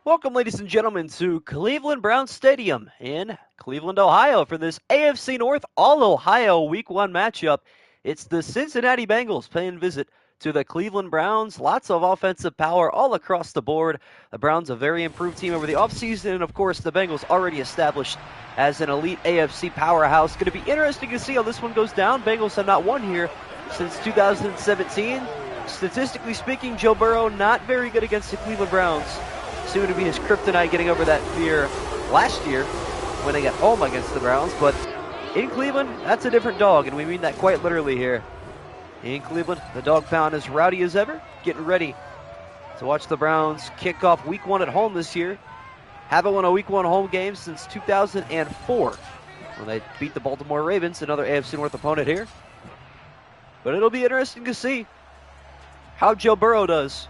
Welcome, ladies and gentlemen, to Cleveland Browns Stadium in Cleveland, Ohio for this AFC North All-Ohio Week 1 matchup. It's the Cincinnati Bengals paying visit to the Cleveland Browns. Lots of offensive power all across the board. The Browns a very improved team over the offseason, and of course the Bengals already established as an elite AFC powerhouse. Going to be interesting to see how this one goes down. Bengals have not won here since 2017. Statistically speaking, Joe Burrow not very good against the Cleveland Browns. Soon to be his kryptonite, getting over that fear last year when they got home against the Browns. But in Cleveland, that's a different dog, and we mean that quite literally here. In Cleveland, the dog pound as rowdy as ever, getting ready to watch the Browns kick off Week 1 at home this year. Haven't won a Week 1 home game since 2004 when they beat the Baltimore Ravens, another AFC North opponent here. But it'll be interesting to see how Joe Burrow does.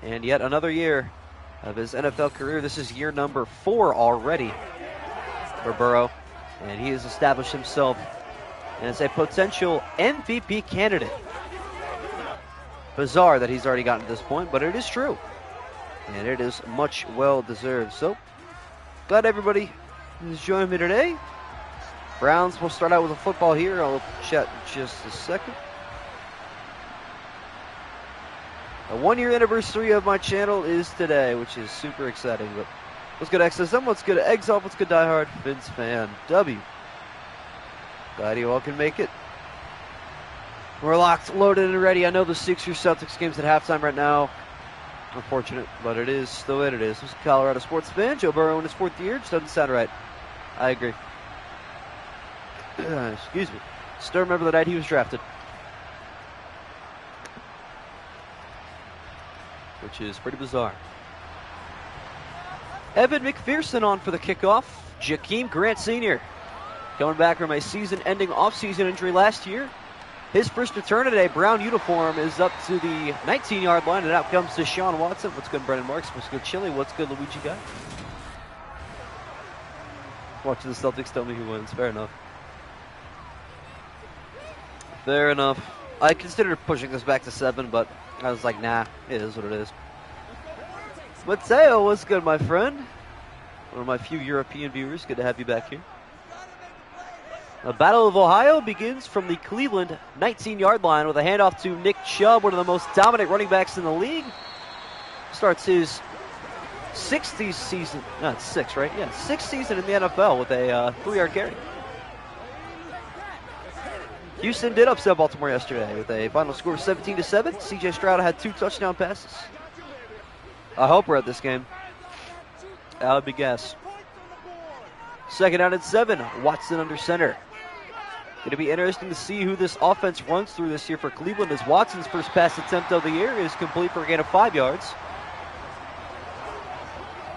And yet another year of his NFL career. This is year number 4 already for Burrow, and he has established himself as a potential MVP candidate. Bizarre that he's already gotten to this point, but it is true, and it is much well deserved. So glad everybody is joining me today. Browns will start out with a football here. I'll chat in just a second. A 1-year anniversary of my channel is today, which is super exciting. But what's good, XSM? What's good, Exalt? What's good, Diehard? Vince Fan W. Glad you all can make it. We're locked, loaded, and ready. I know the Sixers Celtics game's at halftime right now. Unfortunate, but it is the way it is. This is a Colorado sports fan. Joe Burrow in his 4th year. Just doesn't sound right. I agree. Excuse me. Still remember the night he was drafted, which is pretty bizarre. Evan McPherson on for the kickoff. Jakeem Grant Sr. coming back from a season-ending off-season injury last year. His first return in a Brown uniform is up to the 19-yard line, and out comes Deshaun Watson. What's good, Brendan Marks? What's good, Chili? What's good, Luigi Guy? Watching the Celtics tell me who wins. Fair enough. Fair enough. I considered pushing this back to 7, but I was like, nah, it is what it is. Mateo, what's good, my friend? One of my few European viewers. Good to have you back here. The Battle of Ohio begins from the Cleveland 19-yard line with a handoff to Nick Chubb, one of the most dominant running backs in the league. Starts his 6th season. No, it's 6, right? Yeah, 6th season in the NFL with a 3-yard carry. Houston did upset Baltimore yesterday with a final score of 17-7. C.J. Stroud had 2 touchdown passes. I hope we're at this game. That would be gas. Second down at 7. Watson under center. Going to be interesting to see who this offense runs through this year for Cleveland, as Watson's first pass attempt of the year is complete for a gain of 5 yards.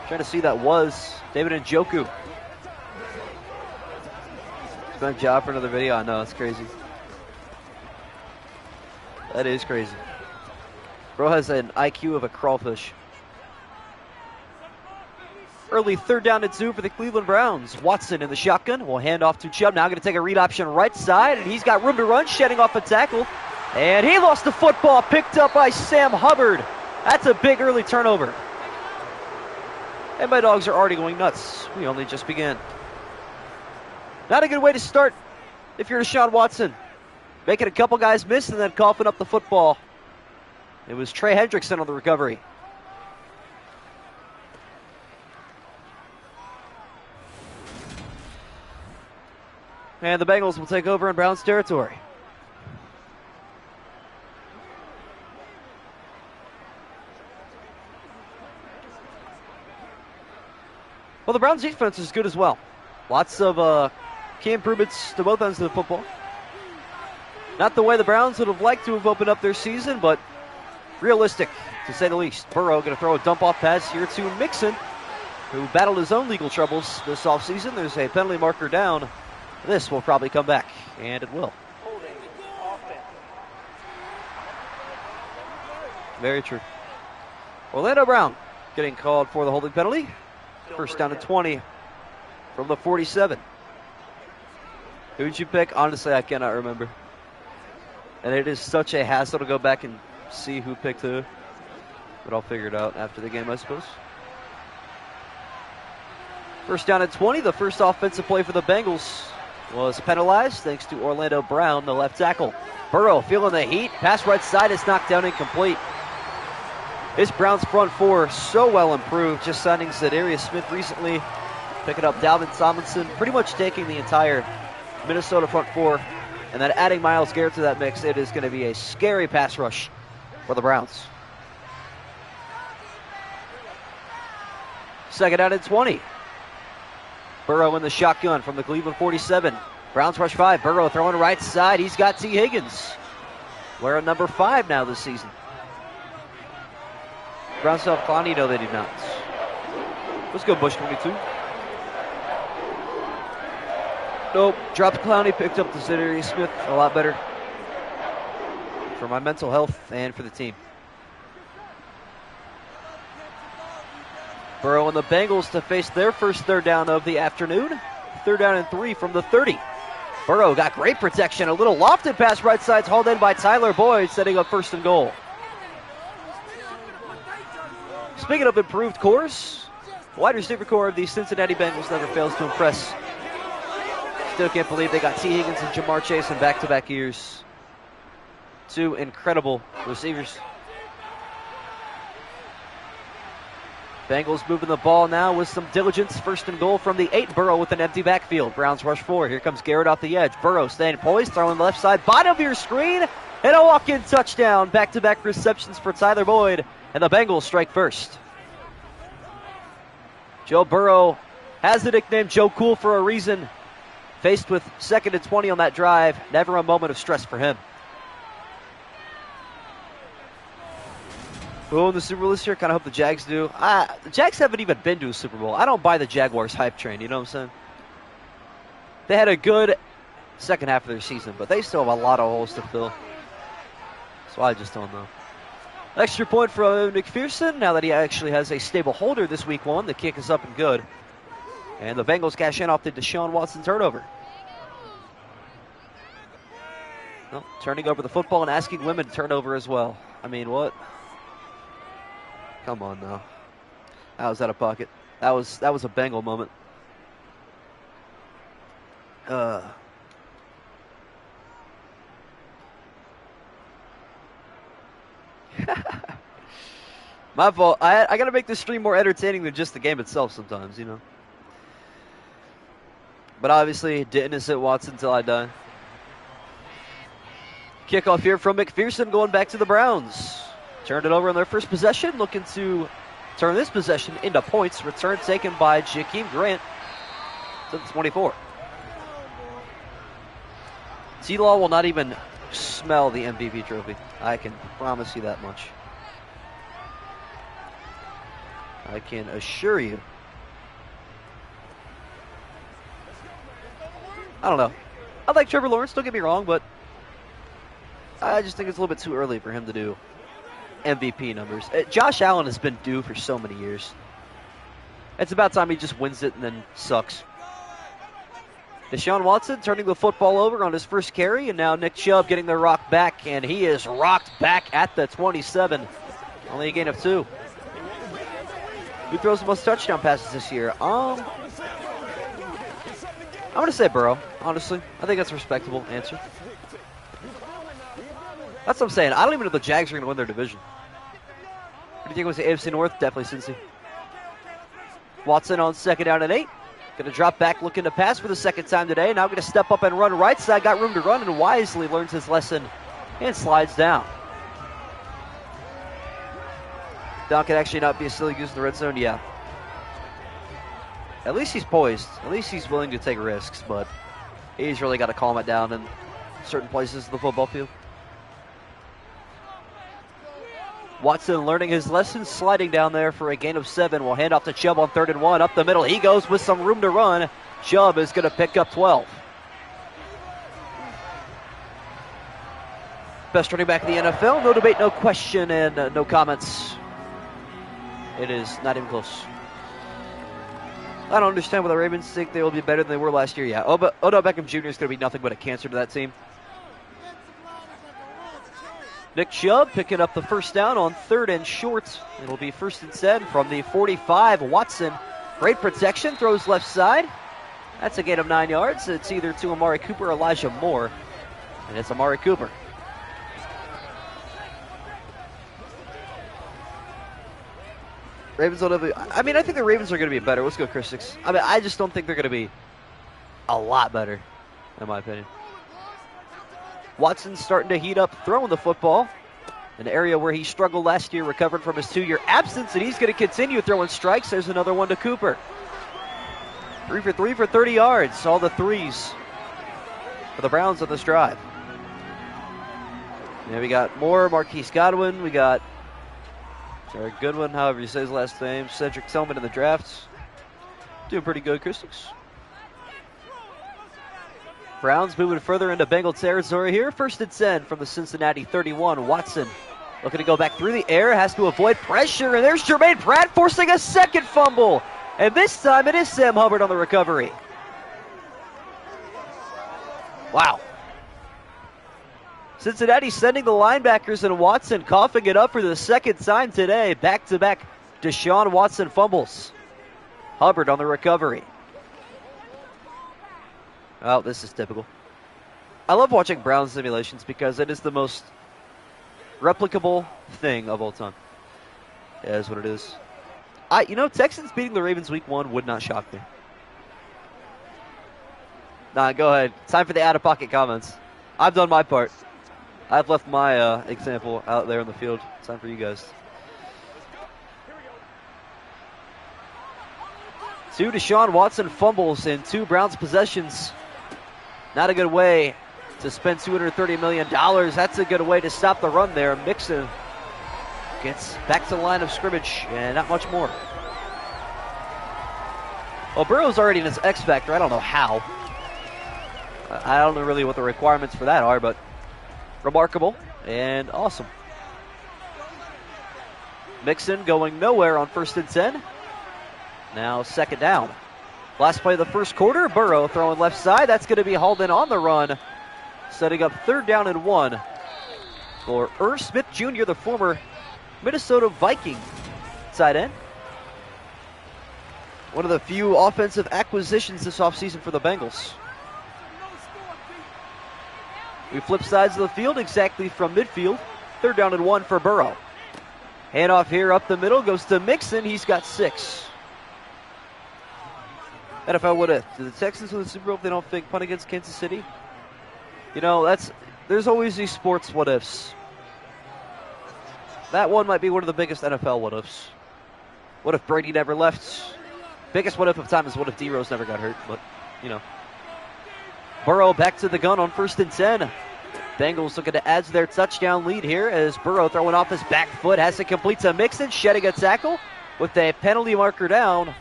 Trying to see that was David Njoku. It's been a job for another video. I know, it's crazy. That is crazy. Bro has an IQ of a crawfish. Early 3rd down at 2 for the Cleveland Browns. Watson in the shotgun will hand off to Chubb. Now going to take a read option right side, and he's got room to run, shedding off a tackle. And he lost the football, picked up by Sam Hubbard. That's a big early turnover. And my dogs are already going nuts. We only just began. Not a good way to start if you're Deshaun Watson. Making a couple guys miss and then coughing up the football. It was Trey Hendrickson on the recovery. And the Bengals will take over in Browns territory. Well, the Browns defense is good as well. Lots of key improvements to both ends of the football. Not the way the Browns would have liked to have opened up their season, but realistic, to say the least. Burrow going to throw a dump-off pass here to Mixon, who battled his own legal troubles this offseason. There's a penalty marker down. This will probably come back, and it will. Very true. Orlando Brown getting called for the holding penalty. First down and 20 from the 47. Who'd you pick? Honestly, I cannot remember. And it is such a hassle to go back and see who picked who. But I'll figure it out after the game, I suppose. First down at 20. The first offensive play for the Bengals was penalized thanks to Orlando Brown, the left tackle. Burrow feeling the heat. Pass right side is knocked down incomplete. This Browns front four so well improved. Just signing Zadarius Smith recently, picking up Dalvin Tomlinson, pretty much taking the entire Minnesota front four, and then adding Myles Garrett to that mix. It is going to be a scary pass rush for the Browns. Second down at 20. Burrow in the shotgun from the Cleveland 47. Browns rush 5. Burrow throwing right side. He's got T. Higgins, wearing number 5 now this season. Browns still have Clowney? No, they do not. Let's go Bush 22. Nope. Dropped Clowney, picked up the Zadarius Smith. A lot better for my mental health and for the team. Burrow and the Bengals to face their first third down of the afternoon. Third down and 3 from the 30. Burrow got great protection. A little lofted pass right side, hauled in by Tyler Boyd, setting up first and goal. Speaking of improved cores, wide receiver core of the Cincinnati Bengals never fails to impress. Still can't believe they got T. Higgins and Jamar Chase in back-to-back years. Two incredible receivers. Bengals moving the ball now with some diligence. First and goal from the 8. Burrow with an empty backfield. Browns rush 4. Here comes Garrett off the edge. Burrow staying poised, throwing the left side. Bottom of your screen. And a walk-in touchdown. Back-to-back receptions for Tyler Boyd. And the Bengals strike first. Joe Burrow has the nickname Joe Cool for a reason. Faced with 2nd and 20 on that drive. Never a moment of stress for him. Who won the Super Bowl this year? Kind of hope the Jags do. The Jags haven't even been to a Super Bowl. I don't buy the Jaguars hype train, you know what I'm saying? They had a good second half of their season, but they still have a lot of holes to fill. So I just don't know. Extra point from McPherson, now that he actually has a stable holder this week 1. The kick is up and good. And the Bengals cash in off the Deshaun Watson turnover. Well, turning over the football and asking women to turn over as well. I mean, what? Come on now. That was out of pocket. That was a Bengal moment. My fault. I got to make this stream more entertaining than just the game itself sometimes, you know. But obviously, didn't sit Watson until I die. Kickoff here from McPherson going back to the Browns. Turned it over on their first possession, looking to turn this possession into points. Return taken by Jakeem Grant to the 24. T-Law will not even smell the MVP trophy. I can promise you that much. I can assure you. I don't know. I like Trevor Lawrence, don't get me wrong, but I just think it's a little bit too early for him to do MVP numbers. Josh Allen has been due for so many years. It's about time he just wins it and then sucks. Deshaun Watson turning the football over on his first carry, and now Nick Chubb getting the rock back, and he is rocked back at the 27. Only a gain of 2. Who throws the most touchdown passes this year? I'm going to say Burrow, honestly. I think that's a respectable answer. That's what I'm saying. I don't even know if the Jags are going to win their division. What do you think was the AFC North? Definitely Cincy. Watson on 2nd down and 8. Going to drop back, looking to pass for the 2nd time today. Now going to step up and run right side. Got room to run and wisely learns his lesson and slides down. Down could actually not be a silly goose in the red zone. Yeah. At least he's poised. At least he's willing to take risks, but he's really got to calm it down in certain places of the football field. Watson learning his lesson, sliding down there for a gain of 7. We'll hand off to Chubb on 3rd and 1. Up the middle, he goes with some room to run. Chubb is going to pick up 12. Best running back in the NFL, no debate, no question, and no comments. It is not even close. I don't understand why the Ravens think they will be better than they were last year. Yeah, Odell Beckham Jr. is going to be nothing but a cancer to that team. Nick Chubb picking up the first down on 3rd and short. It'll be 1st and 10 from the 45. Watson Great protection, throws left side. That's a gain of 9 yards. It's either to Amari Cooper or Elijah Moore. And it's Amari Cooper. Ravens will have I think the Ravens are going to be better. Let's go, Chris 6. I just don't think they're going to be a lot better, in my opinion. Watson's starting to heat up, throwing the football. An area where he struggled last year, recovered from his 2-year absence, and he's going to continue throwing strikes. There's another one to Cooper. 3 for 3 for 30 yards. All the threes for the Browns on this drive. Yeah, we got more Marquise Godwin. We got Jared Goodwin, however you say his last name. Cedric Tillman in the drafts. Doing pretty good, Christix. Browns moving further into Bengal territory here. 1st and 10 from the Cincinnati 31. Watson looking to go back through the air. Has to avoid pressure. And there's Jermaine Pratt forcing a second fumble. And this time it is Sam Hubbard on the recovery. Wow. Cincinnati sending the linebackers and Watson coughing it up for the second time today. Back-to-back Deshaun Watson fumbles. Hubbard on the recovery. Oh, this is typical. I love watching Browns simulations because it is the most replicable thing of all time. Yeah, that's what it is. Texans beating the Ravens week 1 would not shock me. Nah, go ahead. Time for the out-of-pocket comments. I've done my part. I've left my example out there in the field. It's time for you guys. 2 Deshaun Watson fumbles in 2 Browns possessions. Not a good way to spend $230 million. That's a good way to stop the run there. Mixon gets back to the line of scrimmage, and not much more. Well, Burrow's already in his X factor. I don't know how. I don't know really what the requirements for that are, but remarkable and awesome. Mixon going nowhere on 1st and 10. Now 2nd down. Last play of the first quarter, Burrow throwing left side. That's going to be hauled in on the run. Setting up 3rd down and 1 for Irv Smith Jr., the former Minnesota Viking tight end. One of the few offensive acquisitions this offseason for the Bengals. We flip sides of the field exactly from midfield. 3rd down and 1 for Burrow. Handoff here up the middle, goes to Mixon. He's got 6. NFL what if? Do the Texans win the Super Bowl if they don't fake punt against Kansas City? There's always these sports what ifs. That one might be one of the biggest NFL what ifs. What if Brady never left? Biggest what if of time is what if D-Rose never got hurt, but Burrow back to the gun on 1st and 10. Bengals looking to add to their touchdown lead here as Burrow throwing off his back foot has to complete to Mixon, shedding a tackle with a penalty marker down.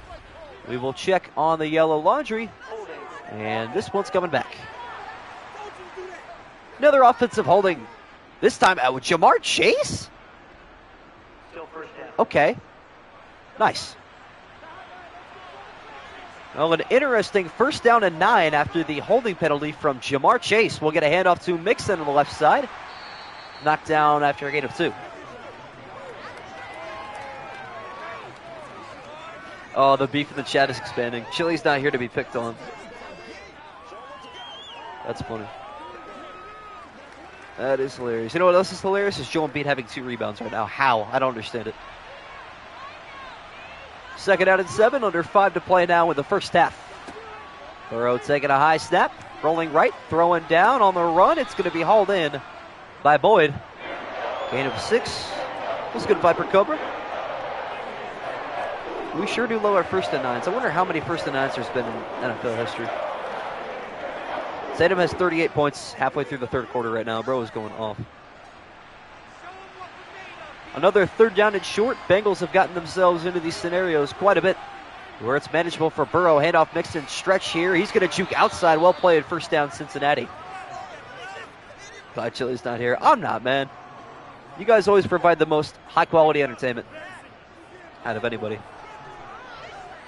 We will check on the yellow laundry, and this one's coming back. Another offensive holding, this time out with Jamar Chase? Okay, nice. Well, an interesting 1st down and 9 after the holding penalty from Jamar Chase. We'll get a handoff to Mixon on the left side. Knocked down after a gain of 2. Oh, the beef in the chat is expanding. Chili's not here to be picked on. That's funny. That is hilarious. You know what else is hilarious? Is Joe Embiid having 2 rebounds right now. How? I don't understand it. 2nd down and 7, under 5 to play now in the first half. Burrow taking a high snap, rolling right, throwing down on the run. It's going to be hauled in by Boyd. Gain of 6. That's good Viper Cobra. We sure do love our 1st and 9s. I wonder how many 1st and 9s there's been in NFL history. Tatum has 38 points halfway through the 3rd quarter right now. Bro is going off. Another 3rd down and short. Bengals have gotten themselves into these scenarios quite a bit where it's manageable for Burrow. Handoff Mixon, stretch here. He's going to juke outside. Well played. 1st down Cincinnati. Glad Chili's not here. I'm not, man. You guys always provide the most high-quality entertainment out of anybody.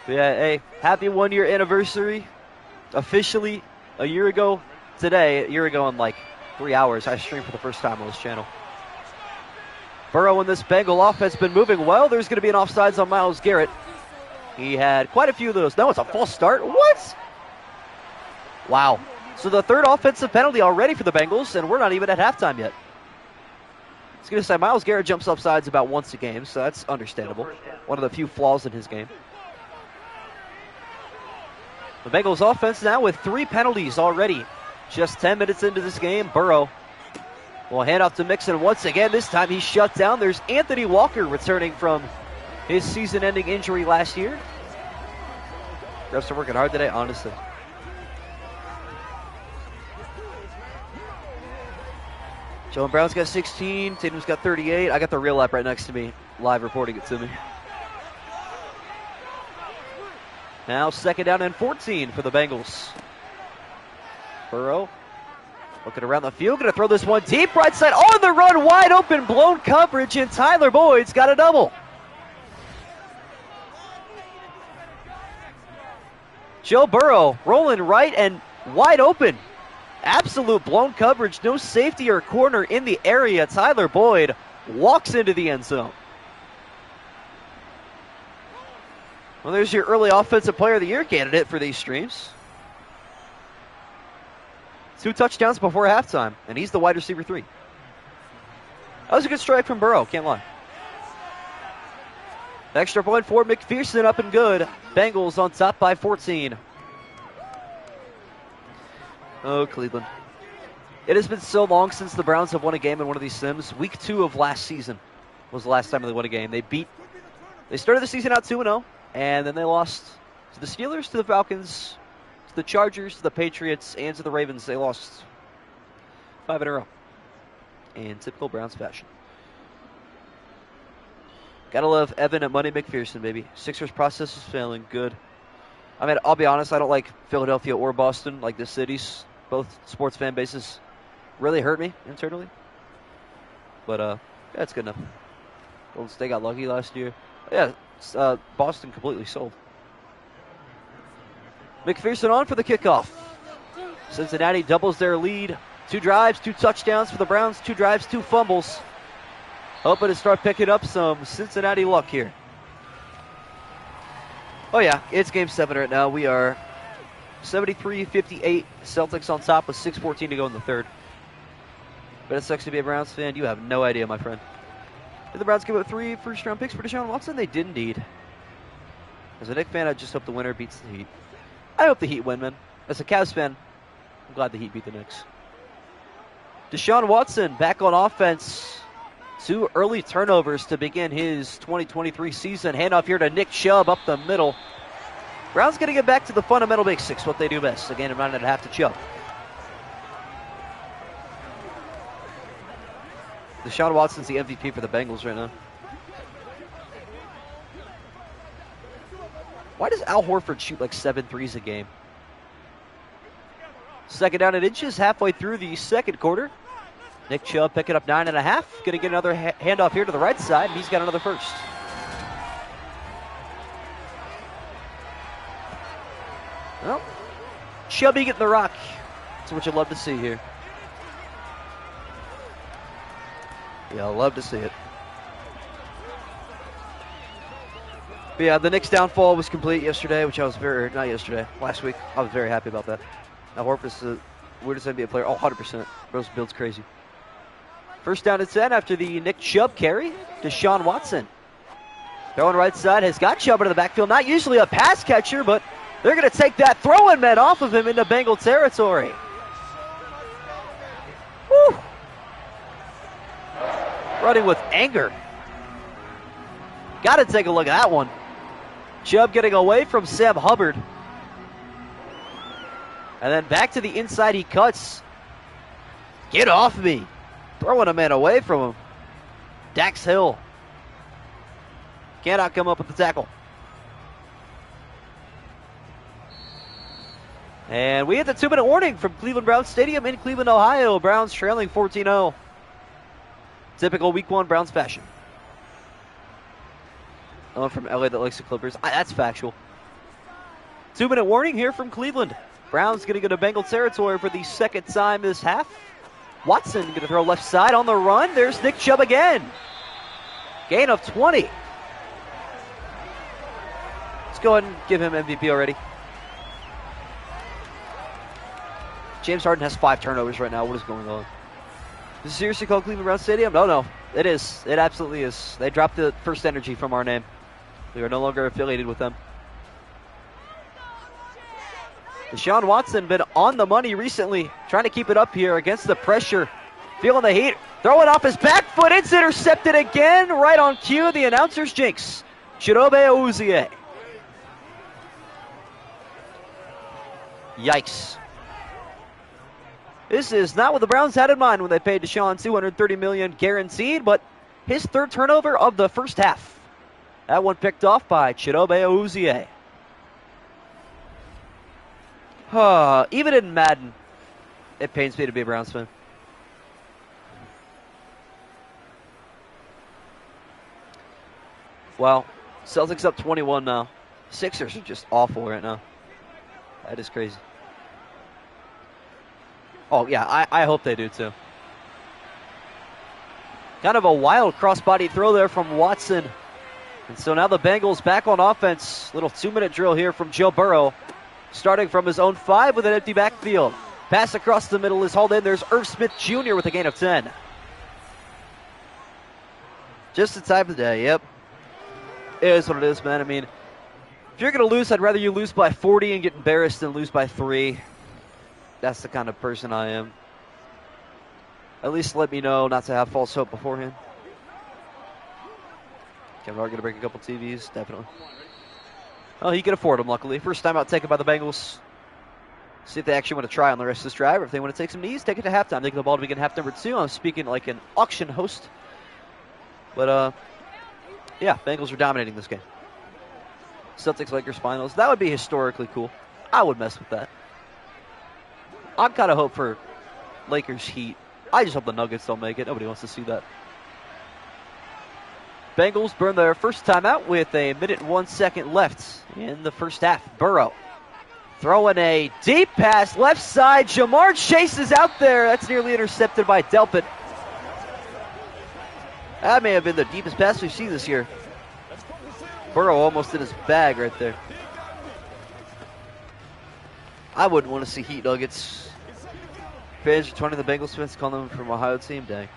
But yeah, hey, happy 1-year anniversary. Officially, a year ago today, a year ago in like 3 hours, I streamed for the first time on this channel. Burrow in this Bengal offense been moving well. There's going to be an offsides on Myles Garrett. He had quite a few of those. No, it's a false start. What? Wow. So the third offensive penalty already for the Bengals, and we're not even at halftime yet. I was going to say, Myles Garrett jumps off sides about once a game, so that's understandable. One of the few flaws in his game. The Bengals offense now with 3 penalties already. Just 10 minutes into this game, Burrow will hand off to Mixon once again. This time he's shut down. There's Anthony Walker returning from his season-ending injury last year. Refs are working hard today, honestly. Jalen Brown's got 16. Tatum's got 38. I got the real app right next to me, live reporting it to me. Now 2nd down and 14 for the Bengals. Burrow looking around the field, going to throw this one deep right side on the run, wide open, blown coverage, and Tyler Boyd's got a double. Joe Burrow rolling right and wide open. Absolute blown coverage, no safety or corner in the area. Tyler Boyd walks into the end zone. Well, there's your early Offensive Player of the Year candidate for these streams. 2 touchdowns before halftime, and he's the wide receiver 3. That was a good strike from Burrow, can't lie. Extra point for McPherson, up and good. Bengals on top by 14. Oh, Cleveland. It has been so long since the Browns have won a game in one of these sims. Week 2 of last season was the last time they won a game. They started the season out 2-0, and then they lost to the Steelers, to the Falcons, to the Chargers, to the Patriots, and to the Ravens. They lost 5 in a row in typical Browns fashion. Gotta love Evan at Money McPherson, baby. Sixers process is failing. Good. I mean, I'll be honest, I don't like Philadelphia or Boston, like the cities. Both sports fan bases really hurt me internally. But, yeah, it's good enough. Golden State got lucky last year. Yeah, Boston completely sold. McPherson on for the kickoff. Cincinnati doubles their lead. 2 drives, 2 touchdowns for the Browns. 2 drives, 2 fumbles. Hoping to start picking up some Cincinnati luck here. Oh yeah, it's game 7 right now. We are 73-58. Celtics on top with 6:14 to go in the third. But it sucks to be a Browns fan. You have no idea, my friend. Did the Browns give up 3 first-round picks for Deshaun Watson? They did indeed. As a Knicks fan, I just hope the winner beats the Heat. I hope the Heat win, man. As a Cavs fan, I'm glad the Heat beat the Knicks. Deshaun Watson back on offense. 2 early turnovers to begin his 2023 season. Handoff here to Nick Chubb up the middle. Browns going to get back to the fundamental basics, what they do best. Again, a 9.5 to Chubb. Deshaun Watson's the MVP for the Bengals right now. Why does Al Horford shoot like 7 threes a game? 2nd down and inches halfway through the second quarter. Nick Chubb picking up 9.5. Going to get another handoff here to the right side, and he's got another first. Well, Chubby getting the rock. That's what you love to see here. Yeah, I love to see it. But yeah, the Knicks' downfall was complete yesterday, which I was last week. I was very happy about that. Now, Horford's the weirdest NBA player. Oh, 100%. Rose build's crazy. 1st down and 10 after the Nick Chubb carry. Deshaun Watson. Throwing right side, has got Chubb into the backfield. Not usually a pass catcher, but they're going to take that throwing man off of him into Bengal territory. Woo! Running with anger. Got to take a look at that one. Chubb getting away from Sam Hubbard. And then back to the inside he cuts. Get off me. Throwing a man away from him. Dax Hill cannot come up with the tackle. And we hit the 2-minute warning from Cleveland Browns Stadium in Cleveland, Ohio. Browns trailing 14-0. Typical Week 1 Browns fashion. No one from LA that likes the Clippers. That's factual. 2-minute warning here from Cleveland. Browns going to go to Bengal territory for the 2nd time this half. Watson going to throw left side on the run. There's Nick Chubb again. Gain of 20. Let's go ahead and give him MVP already. James Harden has 5 turnovers right now. What is going on? Is it seriously called Cleveland Brown Stadium? No. It is. It absolutely is. They dropped the first energy from our name. We are no longer affiliated with them. Deshaun Watson been on the money recently, trying to keep it up here against the pressure. Feeling the heat. Throwing off his back foot. It's intercepted again. Right on cue. The announcer's jinx. Chidobe Awuzie. Yikes. This is not what the Browns had in mind when they paid Deshaun $230 million guaranteed, but his 3rd turnover of the first half. That one picked off by Chidobe Awuzie. Even in Madden, it pains me to be a Browns fan. Well, Celtics up 21 now. Sixers are just awful right now. That is crazy. Oh, yeah, I hope they do, too. Kind of a wild cross-body throw there from Watson. And so now the Bengals back on offense. Little 2-minute drill here from Joe Burrow. Starting from his own 5 with an empty backfield. Pass across the middle is hauled in. There's Irv Smith Jr. with a gain of 10. Just the time of the day, yep. It is what it is, man. I mean, if you're going to lose, I'd rather you lose by 40 and get embarrassed than lose by 3. That's the kind of person I am. At least let me know not to have false hope beforehand. Kevin Hart going to break a couple TVs? Definitely. Oh, he can afford them, luckily. First time out taken by the Bengals. See if they actually want to try on the rest of this drive, or if they want to take some knees, take it to halftime. They get the ball to begin half number 2. I'm speaking like an auction host. But, yeah, Bengals are dominating this game. Celtics-Lakers finals. That would be historically cool. I would mess with that. I'm kind of hope for Lakers Heat. I just hope the Nuggets don't make it. Nobody wants to see that. Bengals burn their first timeout with 1:01 left in the first half. Burrow throwing a deep pass left side. Jamar Chase is out there. That's nearly intercepted by Delpit. That may have been the deepest pass we've seen this year. Burrow almost in his bag right there. I wouldn't want to see Heat Nuggets. Fans are 20 the Bengals fans calling them from Ohio team. Dang.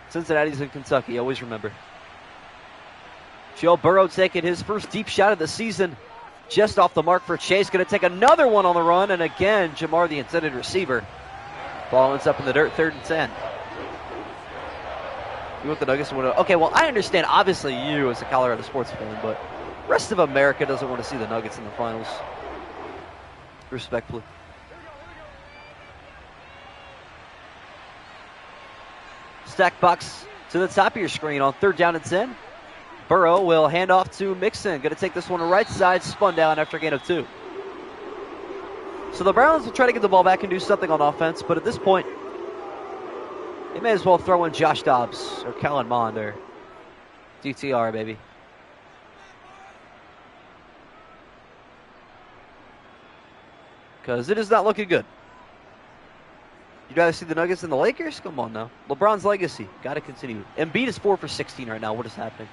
Cincinnati's in Kentucky. Always remember. Joe Burrow taking his first deep shot of the season. Just off the mark for Chase. Going to take another one on the run. And again, Jamar, the intended receiver. Ball ends up in the dirt. 3rd and 10. You want the Nuggets to win it? Okay, well, I understand, obviously, you as a Colorado sports fan, but the rest of America doesn't want to see the Nuggets in the finals. Respectfully. Stack box to the top of your screen on 3rd down and 10. Burrow will hand off to Mixon. Going to take this one to right side. Spun down after a gain of 2. So the Browns will try to get the ball back and do something on offense, but at this point, they may as well throw in Josh Dobbs or Kellen Mond or DTR, baby. Because it is not looking good. You'd rather see the Nuggets than the Lakers? Come on now. LeBron's legacy. Got to continue. Embiid is 4 for 16 right now. What is happening?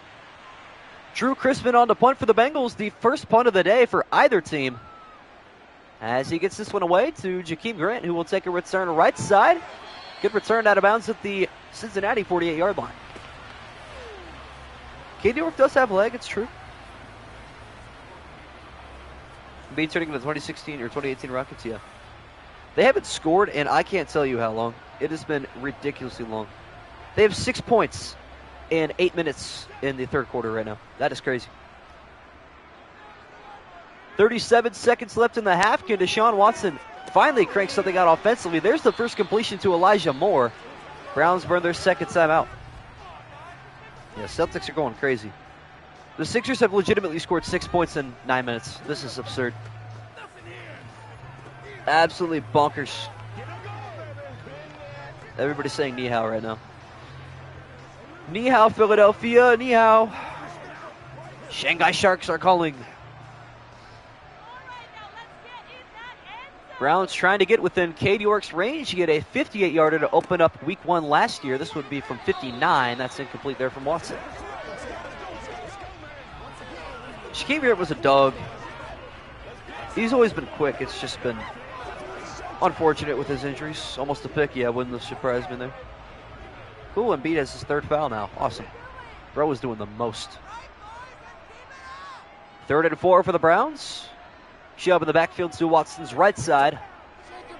Drew Crispin on the punt for the Bengals. The first punt of the day for either team. As he gets this one away to Jakeem Grant, who will take a return right side. Good return out of bounds at the Cincinnati 48-yard line. K. York does have a leg, it's true. Embiid turning into the 2016 or 2018 Rockets, yeah. They haven't scored, and I can't tell you how long. It has been ridiculously long. They have 6 points in 8 minutes in the 3rd quarter right now. That is crazy. 37 seconds left in the half. Can Deshaun Watson finally crank something out offensively? There's the first completion to Elijah Moore. Browns burn their 2nd timeout. Yeah, Celtics are going crazy. The Sixers have legitimately scored 6 points in 9 minutes. This is absurd. Absolutely bonkers. Everybody's saying ni hao right now. Ni hao, Philadelphia. Ni hao. Shanghai Sharks are calling. Browns trying to get within Cade York's range. He had a 58-yarder to open up week 1 last year. This would be from 59. That's incomplete there from Watson. Shaquille Barrett was a dog He's always been quick. It's just been unfortunate with his injuries. Almost a pick. Yeah, wouldn't have surprised me there. Cool, Embiid has his 3rd foul now. Awesome. Burrow is doing the most. 3rd and 4 for the Browns. Shove in the backfield to Watson's right side.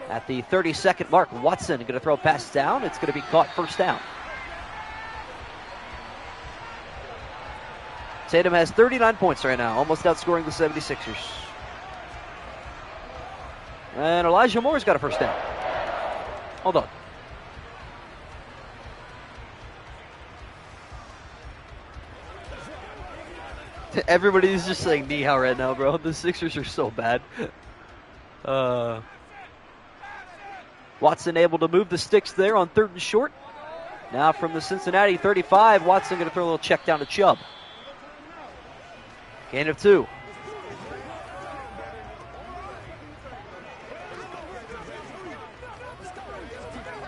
At the 32nd mark, Watson going to throw a pass down. It's going to be caught, 1st down. Tatum has 39 points right now, almost outscoring the 76ers. And Elijah Moore's got a 1st down. Hold on. Everybody's just saying knee-how right now, bro. The Sixers are so bad. Watson able to move the sticks there on 3rd and short. Now from the Cincinnati 35, Watson going to throw a little check down to Chubb. Gain of 2.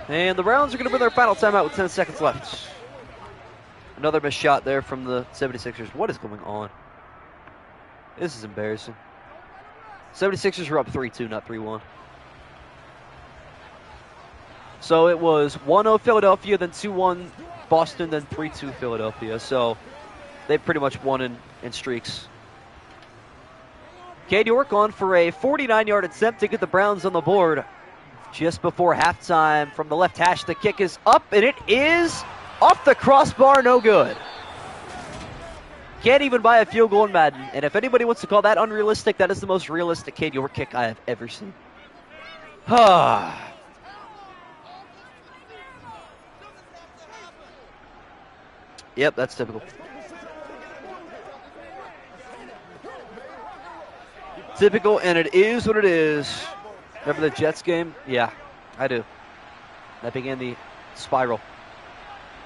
And the Browns are going to bring their final timeout with 10 seconds left. Another missed shot there from the 76ers. What is going on? This is embarrassing. 76ers were up 3-2, not 3-1. So it was 1-0 Philadelphia, then 2-1 Boston, then 3-2 Philadelphia. So they pretty much won in streaks. Cade York on for a 49-yard attempt to get the Browns on the board just before halftime from the left hash. The kick is up, and it is off the crossbar, no good. Can't even buy a field goal in Madden. And if anybody wants to call that unrealistic, that is the most realistic Cade York kick I have ever seen. Yep, that's typical. Typical, and it is what it is. Remember the Jets game? Yeah, I do. That began the spiral.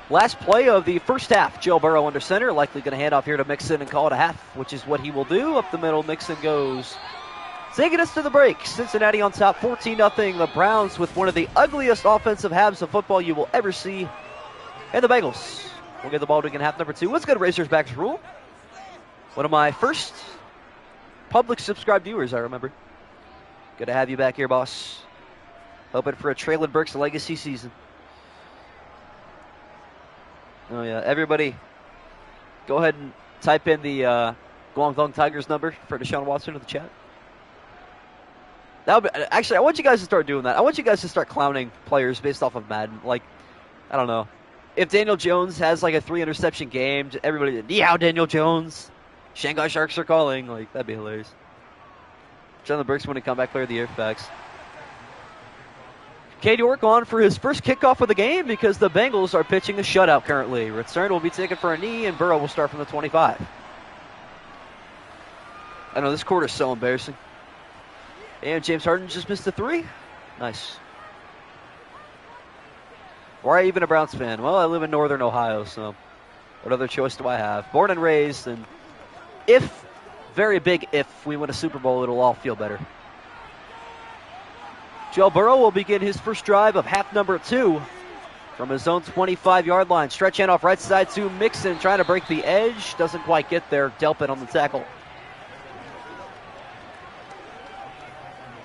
Last play of the first half. Joe Burrow under center, likely going to hand off here to Mixon and call it a half, which is what he will do. Up the middle, Mixon goes. Taking us to the break. Cincinnati on top, 14-0. The Browns with one of the ugliest offensive halves of football you will ever see. And the Bengals will get the ball to begin half number 2. Let's go to Razorbacks Rule. One of my first public subscribed viewers, I remember. Good to have you back here, boss. Hoping for a Traylon Burks legacy season. Oh, yeah. Everybody, go ahead and type in the Guangdong Tigers number for Deshaun Watson in the chat. That would be, actually, I want you guys to start doing that. I want you guys to start clowning players based off of Madden. Like, I don't know. If Daniel Jones has like a 3-interception game, everybody, yeah, Daniel Jones. Shanghai Sharks are calling. Like, that'd be hilarious. Traylon Burks winning comeback player of the year. Facts. Cade York on for his first kickoff of the game because the Bengals are pitching a shutout currently. Return will be taken for a knee, and Burrow will start from the 25. I know this quarter is so embarrassing. And James Harden just missed a 3. Nice. Why are you even a Browns fan? Well, I live in northern Ohio, so what other choice do I have? Born and raised, and if, very big if, we win a Super Bowl, it'll all feel better. Joe Burrow will begin his first drive of half number 2 from his own 25-yard line. Stretch handoff right side to Mixon, trying to break the edge. Doesn't quite get there. Delpit on the tackle.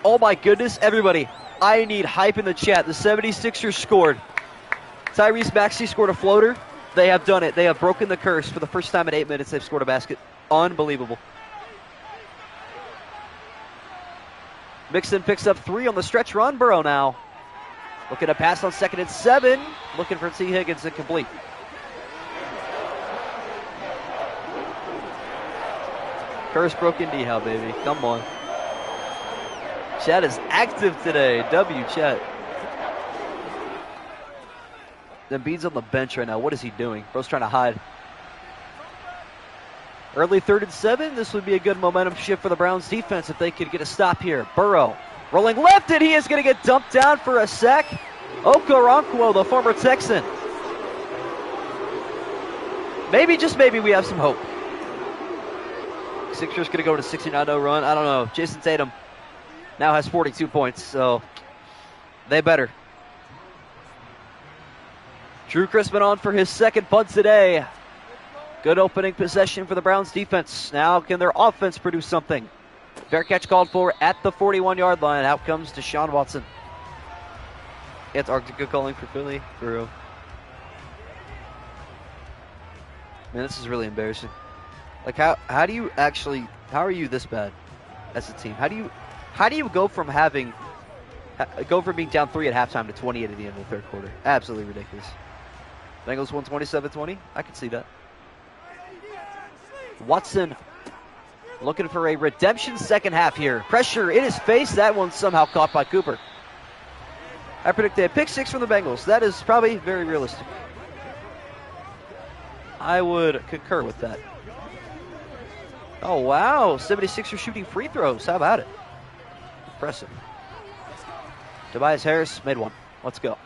Oh my goodness, everybody. I need hype in the chat. The 76ers scored. Tyrese Maxey scored a floater. They have done it. They have broken the curse. For the first time in 8 minutes, they've scored a basket. Unbelievable. Mixon picks up 3 on the stretch run. Burrow now looking to pass on 2nd and 7. Looking for T. Higgins, incomplete. Curse broken D-how, baby. Come on. Chat is active today. W, chat. Embiid's on the bench right now. What is he doing? Bro's trying to hide. Early 3rd and 7. This would be a good momentum shift for the Browns defense if they could get a stop here. Burrow rolling left, and he is going to get dumped down for a sack. Okoronkwo, the former Texan. Maybe, just maybe, we have some hope. Sixers going to go to 69-0 run. I don't know. Jason Tatum now has 42 points, so they better. Drew Crispin on for his second punt today. Good opening possession for the Browns defense. Now can their offense produce something? Fair catch called for at the 41-yard line. Out comes Deshaun Watson. It's Arctica calling for Philly. Burrow. Man, this is really embarrassing. Like, how are you this bad as a team? How do you go from being down 3 at halftime to 28 at the end of the third quarter? Absolutely ridiculous. Bengals won 27-20. I can see that. Watson looking for a redemption second half here. Pressure in his face. That one somehow caught by Cooper. I predict a pick 6 from the Bengals. That is probably very realistic. I would concur with that. Oh, wow. 76ers shooting free throws. How about it? Impressive. Tobias Harris made one. Let's go.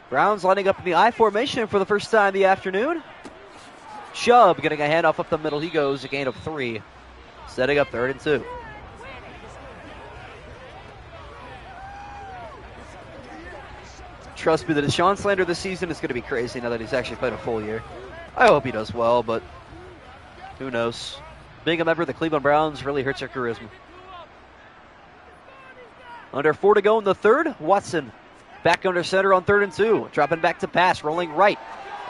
Browns lining up in the I formation for the first time of the afternoon. Chubb getting a handoff up the middle. He goes a gain of 3. Setting up 3rd and 2. Trust me, the Deshaun slander this season is going to be crazy now that he's actually played a full year. I hope he does well, but who knows? Being a member of the Cleveland Browns really hurts your charisma. Under 4 to go in the third. Watson back under center on 3rd and 2. Dropping back to pass, rolling right.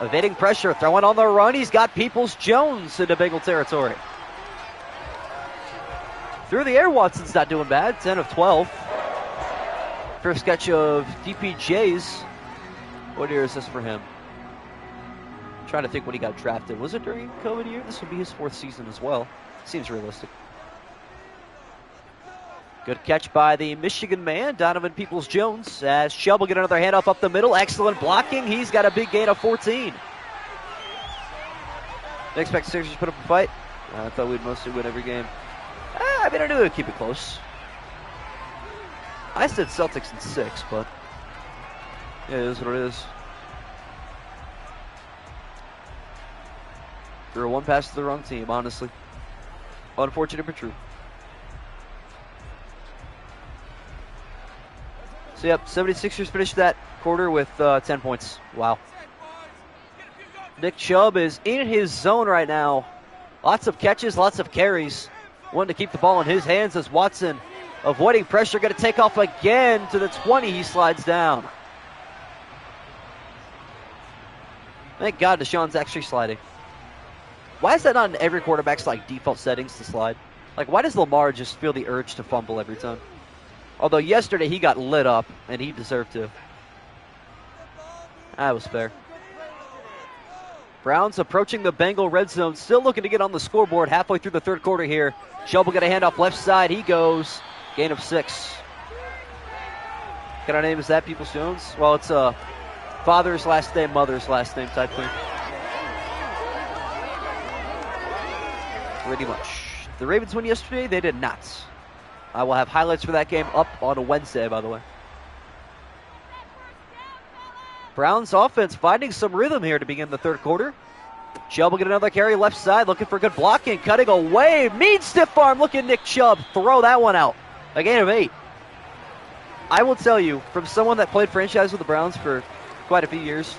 Evading pressure, throwing on the run. He's got Peoples-Jones into Bengal territory. Through the air, Watson's not doing bad. 10 of 12. First catch of DPJ's. What year is this for him? I'm trying to think when he got drafted. Was it during COVID year? This would be his 4th season as well. Seems realistic. Good catch by the Michigan man, Donovan Peoples-Jones, as Chubb will get another handoff up the middle. Excellent blocking. He's got a big gain of 14. Didn't expect the Sixers to put up a fight. I thought we'd mostly win every game. I mean, I knew they'd keep it close. I said Celtics in 6, but yeah, it is what it is. Threw one pass to the wrong team, honestly. Unfortunate but true. So, yep, 76ers finished that quarter with 10 points. Wow. Nick Chubb is in his zone right now. Lots of catches, lots of carries. Wanting to keep the ball in his hands as Watson, avoiding pressure, going to take off again to the 20. He slides down. Thank God Deshaun's actually sliding. Why is that not in every quarterback's default settings to slide? Why does Lamar just feel the urge to fumble every time? Although yesterday he got lit up, and he deserved to. That was fair. Browns approaching the Bengal red zone, still looking to get on the scoreboard halfway through the third quarter here. Chubb will get a handoff left side. He goes. Gain of 6. Can I name is that Peoples-Jones? Well, it's a father's last name, mother's last name type thing. Pretty much. The Ravens won yesterday. They did not. I will have highlights for that game up on a Wednesday, by the way. Browns offense finding some rhythm here to begin the third quarter. Chubb will get another carry left side, looking for good blocking, cutting away. Mean stiff arm. Look at Nick Chubb throw that one out. A gain of 8. I will tell you, from someone that played franchise with the Browns for quite a few years,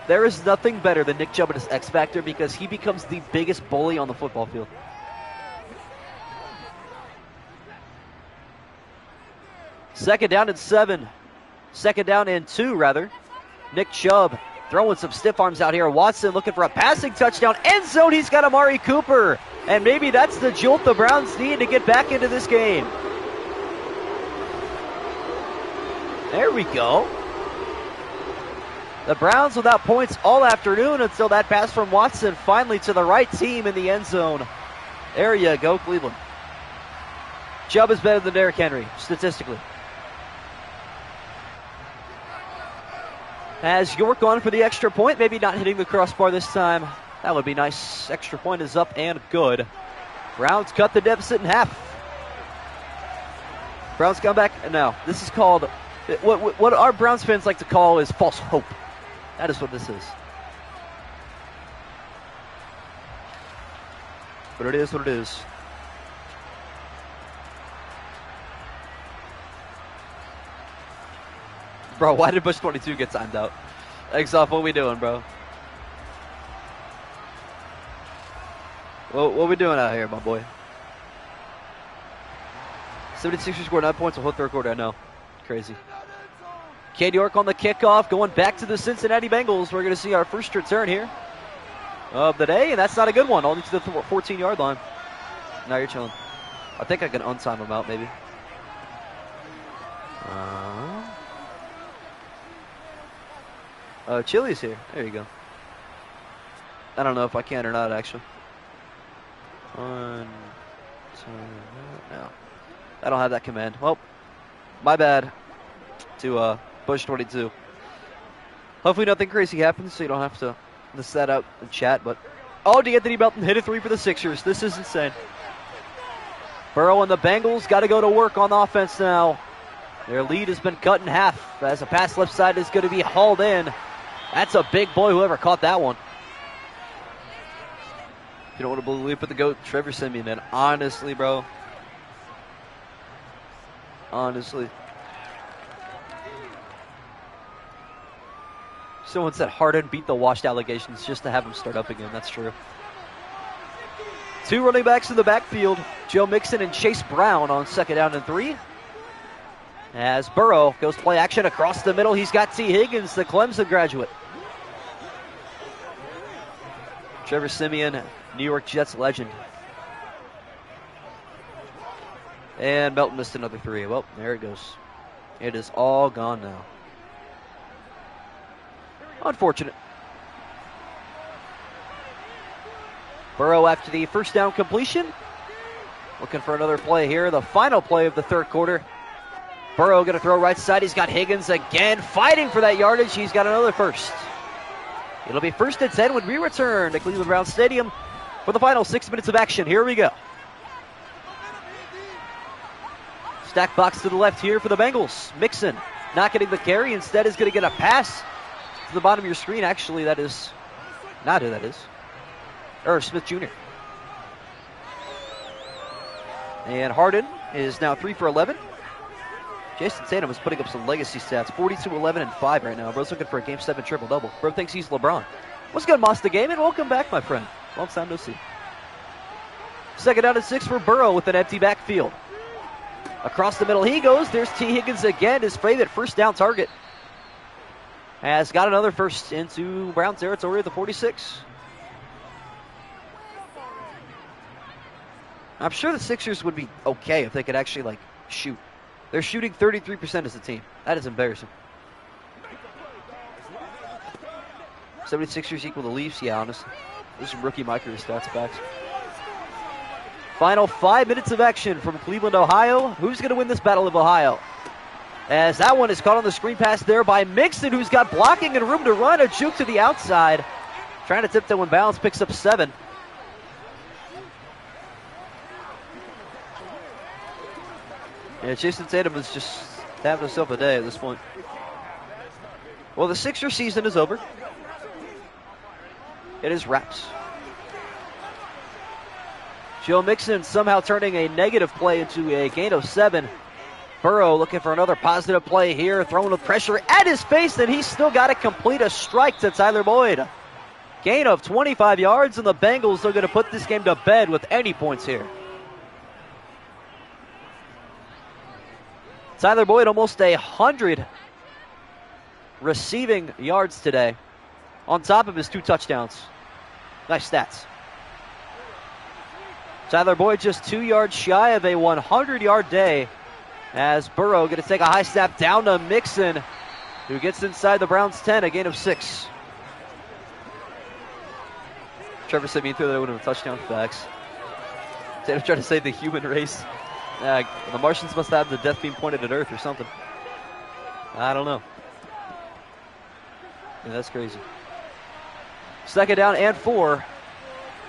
there is nothing better than Nick Chubb and his X Factor because he becomes the biggest bully on the football field. Second down and 7. Second down and 2, rather. Nick Chubb throwing some stiff arms out here. Watson looking for a passing touchdown. End zone, he's got Amari Cooper. And maybe that's the jolt the Browns need to get back into this game. There we go. The Browns without points all afternoon until that pass from Watson finally to the right team in the end zone. There you go, Cleveland. Chubb is better than Derrick Henry, statistically. As York on for the extra point, maybe not hitting the crossbar this time. That would be nice. Extra point is up and good. Browns cut the deficit in half. Browns come back. No, this is called, what our Browns fans like to call is false hope. That is what this is. But it is what it is. Bro, why did Bush 22 get timed out? Thanks off. What we doing, bro? What we doing out here, my boy? 76ers scored 9 points the whole third quarter. I know. Crazy. Cade York on the kickoff, going back to the Cincinnati Bengals. We're going to see our first return here of the day, and that's not a good one. Only to the 14-yard line. Now you're chilling. I think I can untime him out, maybe. Chili's here. There you go. I don't know if I can or not, actually. No. I don't have that command. Well, my bad to Bush 22. Hopefully nothing crazy happens, so you don't have to list that out in chat. But Anthony Melton hit a 3 for the Sixers. This is insane. Burrow and the Bengals got to go to work on the offense now. Their lead has been cut in half as a pass left side is going to be hauled in. That's a big boy, whoever caught that one. You don't want to believe but the GOAT, Trevor Siemian, man. Honestly, bro. Honestly. Someone said Harden beat the washed allegations just to have him start up again. That's true. 2 running backs in the backfield. Joe Mixon and Chase Brown on 2nd down and 3. As Burrow goes play action across the middle, he's got T. Higgins, the Clemson graduate. Trevor Siemian, New York Jets legend. And Melton missed another 3. Well, there it goes. It is all gone now. Unfortunate. Burrow after the first down completion. Looking for another play here. The final play of the third quarter. Burrow going to throw right side. He's got Higgins again fighting for that yardage. He's got another first. It'll be 1st and 10 when we return to Cleveland Browns Stadium for the final 6 minutes of action. Here we go. Stack box to the left here for the Bengals. Mixon not getting the carry. Instead is going to get a pass to the bottom of your screen. Actually, that is not who that is. Irv Smith Jr. And Harden is now 3 for 11. Jason Tatum is putting up some legacy stats. 42, 11, and 5 right now. Bro's looking for a Game 7 triple-double. Bro thinks he's LeBron. What's good, Monster Game? And welcome back, my friend. Long time no see. 2nd down and 6 for Burrow with an empty backfield. Across the middle he goes. There's T. Higgins again, his favorite first down target. Has got another first into Brown territory at the 46. I'm sure the Sixers would be okay if they could actually, shoot. They're shooting 33% as a team. That is embarrassing. 76ers equal the Leafs? Yeah, honestly. There's some rookie micro stats backs. Final 5 minutes of action from Cleveland, Ohio. Who's going to win this Battle of Ohio? As that one is caught on the screen pass there by Mixon, who's got blocking and room to run. A juke to the outside. Trying to tiptoe and bounce, picks up 7. Yeah, Jason Tatum is just having himself a day at this point. Well, the Sixers season is over. It is wraps. Joe Mixon somehow turning a negative play into a gain of 7. Burrow looking for another positive play here, throwing with pressure at his face, and he's still got to complete a strike to Tyler Boyd. Gain of 25 yards, and the Bengals are going to put this game to bed with any points here. Tyler Boyd almost 100 receiving yards today on top of his 2 touchdowns. Nice stats. Tyler Boyd just 2 yards shy of a 100-yard day as Burrow going to take a high snap down to Mixon, who gets inside the Browns 10, a gain of 6. Trevor Siemian threw that one with a touchdown. Facts. Tatum trying to save the human race. The Martians must have the death beam pointed at Earth or something. I don't know. Yeah, that's crazy. 2nd down and 4.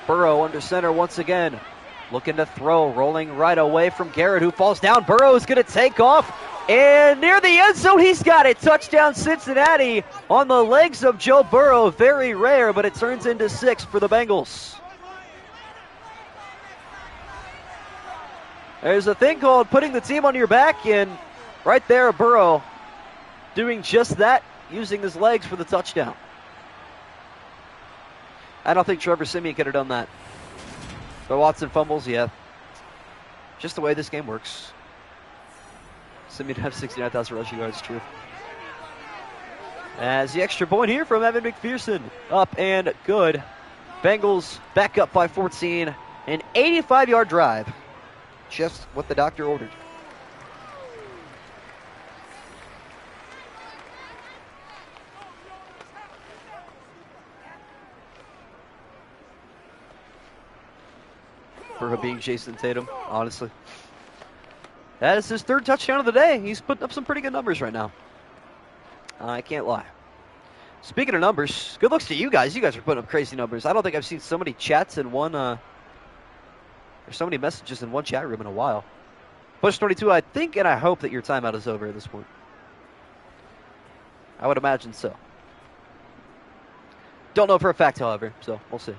Burrow under center once again. Looking to throw. Rolling right away from Garrett, who falls down. Burrow is going to take off. And near the end zone, he's got it. Touchdown Cincinnati on the legs of Joe Burrow. Very rare, but it turns into 6 for the Bengals. There's a thing called putting the team on your back, and right there, Burrow doing just that, using his legs for the touchdown. I don't think Trevor Siemian could have done that. But Watson fumbles, yeah. Just the way this game works. Simeon have 69,000 rushing yards, true. As the extra point here from Evan McPherson. Up and good. Bengals back up by 14. An 85-yard drive. Just what the doctor ordered. For being Jason Tatum, honestly. That is his 3rd touchdown of the day. He's putting up some pretty good numbers right now. I can't lie. Speaking of numbers, good looks to you guys. You guys are putting up crazy numbers. I don't think I've seen so many chats in one, or so many messages in one chat room in a while. Push 22, I think and I hope that your timeout is over at this point. I would imagine so. Don't know for a fact, however, so we'll see.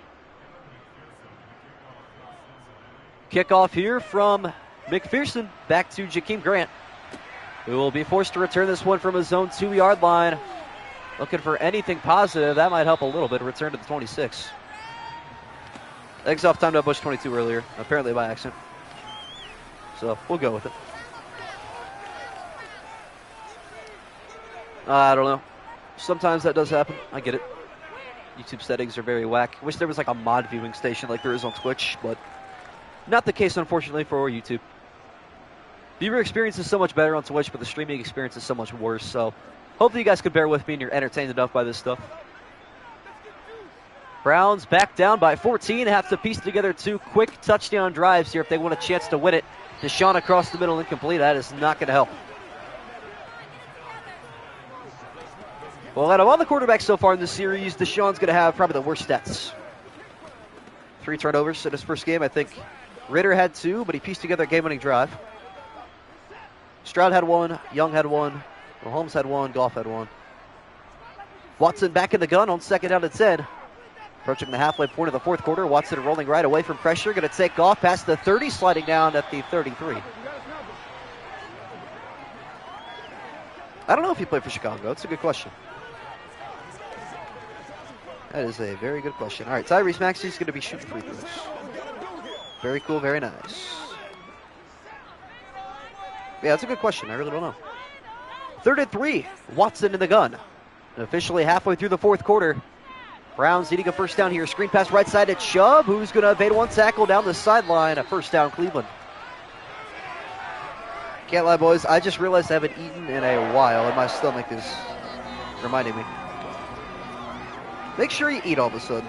Kickoff here from McPherson back to Jakeem Grant, who will be forced to return this one from his own 2-yard line. Looking for anything positive. That might help a little bit. Return to the 26. Eggs off time to Bush 22 earlier, apparently by accident. So we'll go with it. I don't know. Sometimes that does happen. I get it. YouTube settings are very whack. Wish there was like a mod viewing station like there is on Twitch, but not the case, unfortunately, for YouTube. Viewer experience is so much better on Twitch, but the streaming experience is so much worse. So hopefully you guys can bear with me and you're entertained enough by this stuff. Browns back down by 14. Have to piece together 2 quick touchdown drives here if they want a chance to win it. Deshaun across the middle, incomplete. That is not going to help. Well, out of all the quarterbacks so far in this series, Deshaun's going to have probably the worst stats. 3 turnovers in his first game. I think Ritter had 2, but he pieced together a game-winning drive. Stroud had 1, Young had 1, Mahomes had 1, Goff had 1. Watson back in the gun on 2nd down and 10. Approaching the halfway point of the 4th quarter. Watson rolling right away from pressure. Going to take off past the 30, sliding down at the 33. I don't know if he played for Chicago. That's a good question. That is a very good question. All right, Tyrese Maxey's going to be shooting free throws. Very cool, very nice. Yeah, that's a good question. I really don't know. 3rd and 3. Watson in the gun. Officially halfway through the 4th quarter. Browns needing a first down here. Screen pass right side to Chubb, who's going to evade 1 tackle down the sideline. A first down, Cleveland. Can't lie, boys. I just realized I haven't eaten in a while, and my stomach is reminding me. Make sure you eat all of a sudden.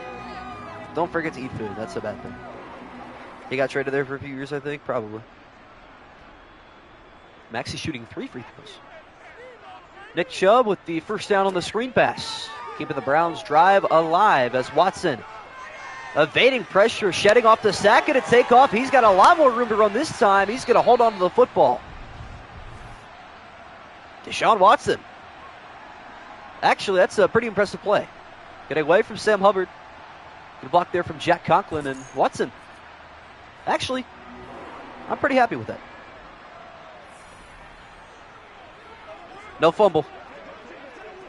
Don't forget to eat food. That's a bad thing. He got traded there for a few years, I think. Probably. Maxey shooting 3 free throws. Nick Chubb with the first down on the screen pass. Keeping the Browns drive alive as Watson evading pressure, shedding off the sack, and a takeoff. He's got a lot more room to run this time. He's going to hold on to the football. Deshaun Watson. Actually, that's a pretty impressive play. Getting away from Sam Hubbard. Good block there from Jack Conklin, and Watson. Actually, I'm pretty happy with that. No fumble.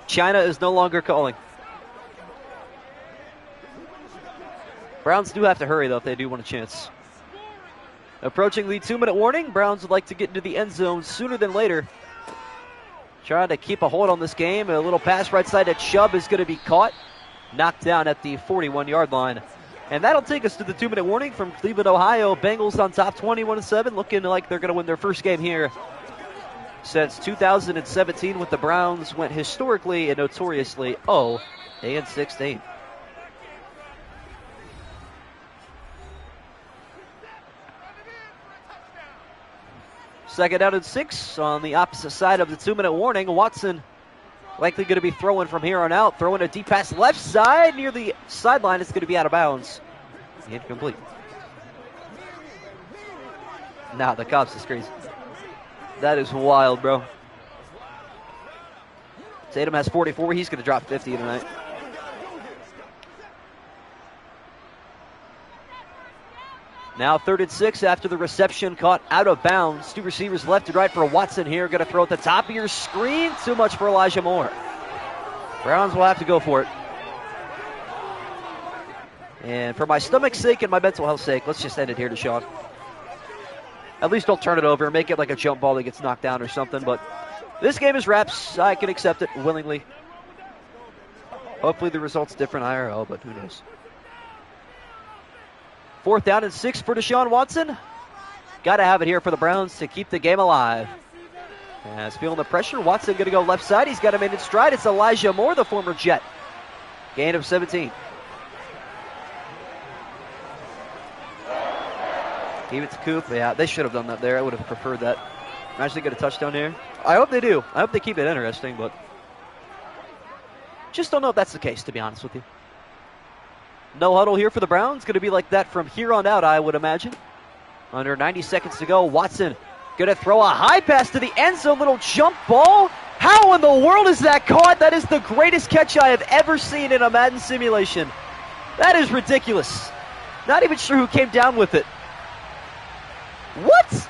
China is no longer calling. Browns do have to hurry, though, if they do want a chance. Approaching the 2-minute warning, Browns would like to get into the end zone sooner than later. Trying to keep a hold on this game. A little pass right side to Chubb is going to be caught. Knocked down at the 41-yard line. And that'll take us to the 2-minute warning from Cleveland, Ohio. Bengals on top 21-7, looking like they're going to win their first game here since 2017, when the Browns went historically and notoriously 0-16. Second down and 6 on the opposite side of the 2-minute warning. Watson likely going to be throwing from here on out. Throwing a deep pass left side near the sideline. It's going to be out of bounds. Incomplete. Nah, the cops is crazy. That is wild, bro. Tatum has 44. He's going to drop 50 tonight. Now 3rd and 6 after the reception caught out of bounds. 2 receivers left and right for Watson here. Going to throw at the top of your screen. Too much for Elijah Moore. Browns will have to go for it. And for my stomach's sake and my mental health's sake, let's just end it here, Deshaun. At least don't turn it over. Make it like a jump ball that gets knocked down or something. But this game is wraps. I can accept it willingly. Hopefully the result's different IRL, but who knows. 4th down and 6 for Deshaun Watson. Got to have it here for the Browns to keep the game alive. As feeling the pressure, Watson going to go left side. He's got him in stride. It's Elijah Moore, the former Jet. Gain of 17. Keep it to Coop. Yeah, they should have done that there. I would have preferred that. Imagine they get a touchdown here. I hope they do. I hope they keep it interesting, but just don't know if that's the case, to be honest with you. No huddle here for the Browns. Going to be like that from here on out, I would imagine. Under 90 seconds to go. Watson going to throw a high pass to the end zone. Little jump ball. How in the world is that caught? That is the greatest catch I have ever seen in a Madden simulation. That is ridiculous. Not even sure who came down with it. What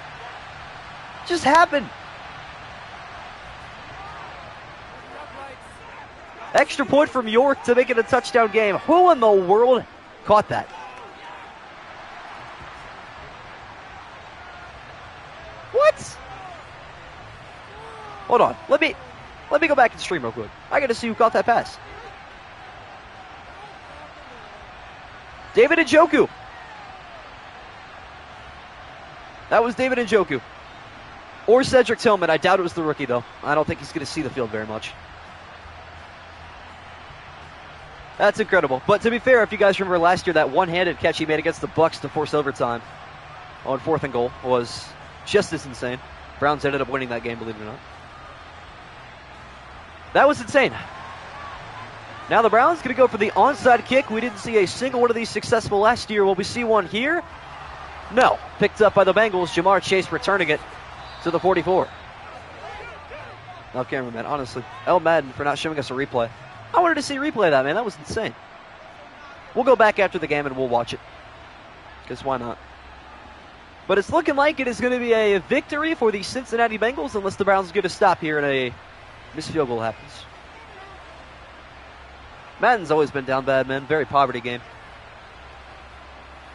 just happened? Extra point from York to make it a touchdown game. Who in the world caught that? What? Hold on. Let me go back and stream real quick. I got to see who caught that pass. David Njoku. That was David Njoku. Or Cedric Tillman. I doubt it was the rookie, though. I don't think he's going to see the field very much. That's incredible. But to be fair, if you guys remember last year, that one-handed catch he made against the Bucs to force overtime on 4th and goal was just as insane. Browns ended up winning that game, believe it or not. That was insane. Now the Browns going to go for the onside kick. We didn't see a single one of these successful last year. Will we see one here? No. Picked up by the Bengals. Jamar Chase returning it to the 44. No cameraman, honestly. El Madden for not showing us a replay. I wanted to see a replay of that, man. That was insane. We'll go back after the game and we'll watch it. Because why not? But it's looking like it is going to be a victory for the Cincinnati Bengals unless the Browns get a stop here and a missed field goal happens. Madden's always been down bad, man. Very poverty game.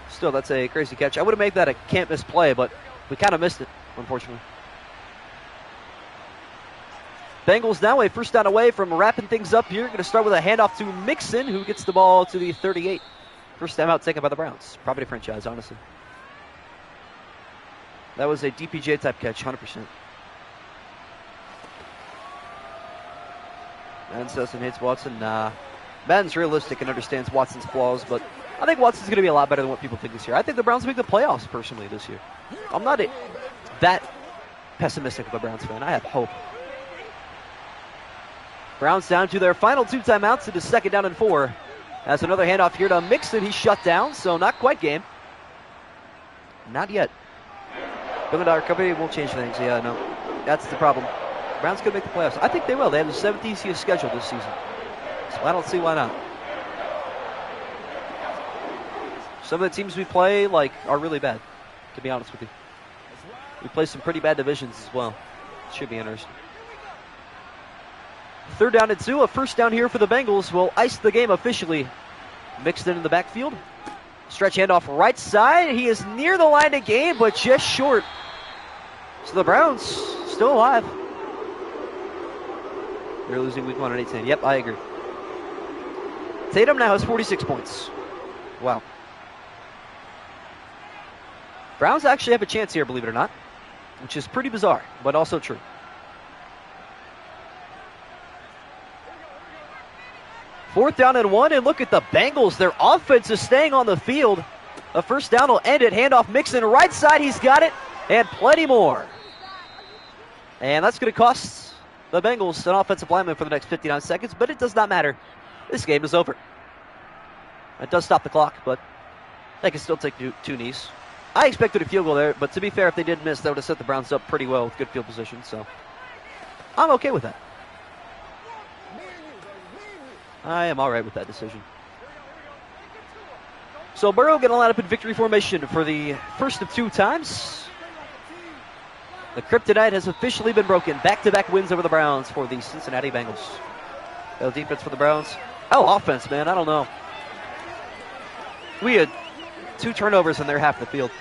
Still, that's a crazy catch. I would have made that a can't miss play, but we kind of missed it, unfortunately. Bengals now a 1st down away from wrapping things up here. Going to start with a handoff to Mixon, who gets the ball to the 38. First time out taken by the Browns. Property franchise, honestly. That was a DPJ type catch, 100%. Madden says and hates Watson. Nah. Madden's realistic and understands Watson's flaws, but I think Watson's going to be a lot better than what people think this year. I think the Browns make the playoffs, personally, this year. I'm not that pessimistic of a Browns fan. I have hope. Browns down to their final 2 timeouts. It is 2nd down and 4. That's another handoff here to Mixon. He's shut down, so not quite game. Not yet. $1 billion company will change things. Yeah, no. That's the problem. Browns could make the playoffs. I think they will. They have the 7th easiest schedule this season. So I don't see why not. Some of the teams we play are really bad, to be honest with you. We play some pretty bad divisions as well. Should be interesting. 3rd down and 2. A 1st down here for the Bengals will ice the game officially. Mixed in the backfield. Stretch handoff right side. He is near the line of game, but just short. So the Browns still alive. They're losing week 1 on 8-10. Yep, I agree. Tatum now has 46 points. Wow. Browns actually have a chance here, believe it or not, which is pretty bizarre, but also true. Fourth down and 1, and look at the Bengals. Their offense is staying on the field. A 1st down will end it. Handoff Mixon right side. He's got it, and plenty more. And that's going to cost the Bengals an offensive lineman for the next 59 seconds, but it does not matter. This game is over. It does stop the clock, but they can still take 2 knees. I expected a field goal there, but to be fair, if they did miss, that would have set the Browns up pretty well with good field position, so I'm okay with that. I am all right with that decision. So Burrow going to line up in victory formation for the first of 2 times. The kryptonite has officially been broken. Back-to-back wins over the Browns for the Cincinnati Bengals. No defense for the Browns. Oh, offense, man. I don't know. We had 2 turnovers in their half of the field.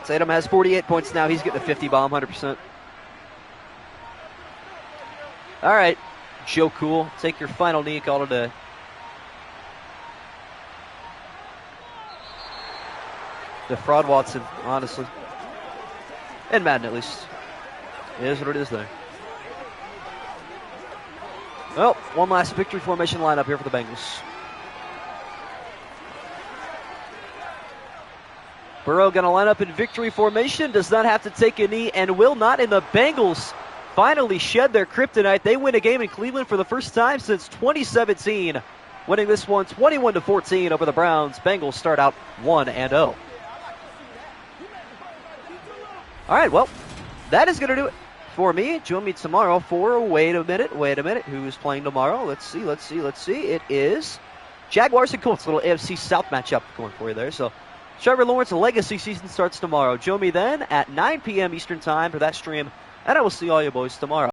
Tatum has 48 points now. He's getting a 50 bomb, 100%. All right, Joe Cool, take your final knee, call it a day. Defraud Watson, honestly. And Madden, at least. It is what it is there. Well, one last victory formation lineup here for the Bengals. Burrow going to line up in victory formation, does not have to take a knee, and will not. And the Bengals finally shed their kryptonite. They win a game in Cleveland for the first time since 2017, winning this one 21-14 over the Browns. Bengals start out 1-0. All right, well, that is going to do it for me. Join me tomorrow for wait a minute. Who's playing tomorrow? Let's see. It is Jaguars and Colts. Little AFC South matchup going for you there. So Trevor Lawrence's legacy season starts tomorrow. Join me then at 9 p.m. Eastern Time for that stream, and I will see all you boys tomorrow.